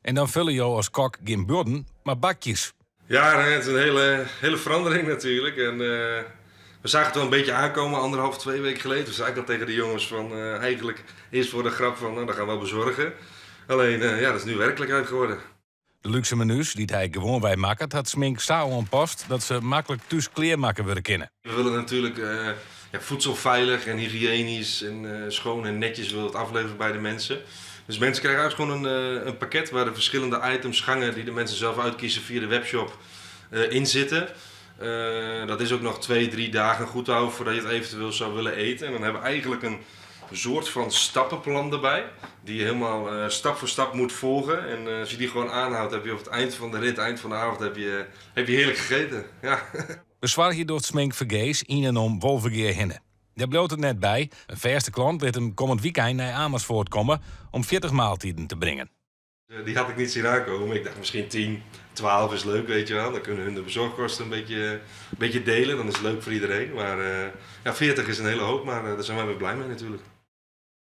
En dan vullen jou als kok geen burden, maar bakjes. Ja, het is een hele verandering natuurlijk. En, we zagen het wel een beetje aankomen, 1,5, 2 weken geleden. Toen zei ik al tegen de jongens van eigenlijk eerst voor de grap van nou, dat gaan we wel bezorgen. Alleen, dat is nu werkelijkheid geworden. De luxe menus die hij gewoon bij maakt, had Smink zo aanpast dat ze makkelijk thuis kleermaken willen kennen. We willen natuurlijk voedselveilig en hygiënisch en schoon en netjes willen het afleveren bij de mensen. Dus mensen krijgen eigenlijk gewoon een pakket waar de verschillende items, gangen die de mensen zelf uitkiezen via de webshop in zitten. Dat is ook nog 2-3 dagen goed te houden voordat je het eventueel zou willen eten. En dan hebben we eigenlijk een soort van stappenplan erbij, die je helemaal stap voor stap moet volgen. En als je die gewoon aanhoudt, heb je op het eind van de rit, eind van de avond, heb je heerlijk gegeten. Ja. Bezwaar je door het Smink vergees in en om Wolvergeer hinnen. Daar bloot het net bij. Een verste klant werd hem komend weekend naar Amersfoort komen om 40 maaltijden te brengen. Die had ik niet zien aankomen. Ik dacht misschien 10, 12 is leuk, weet je wel. Dan kunnen hun de bezorgkosten een beetje delen. Dan is het leuk voor iedereen. Maar 40 is een hele hoop, maar daar zijn wij weer blij mee natuurlijk.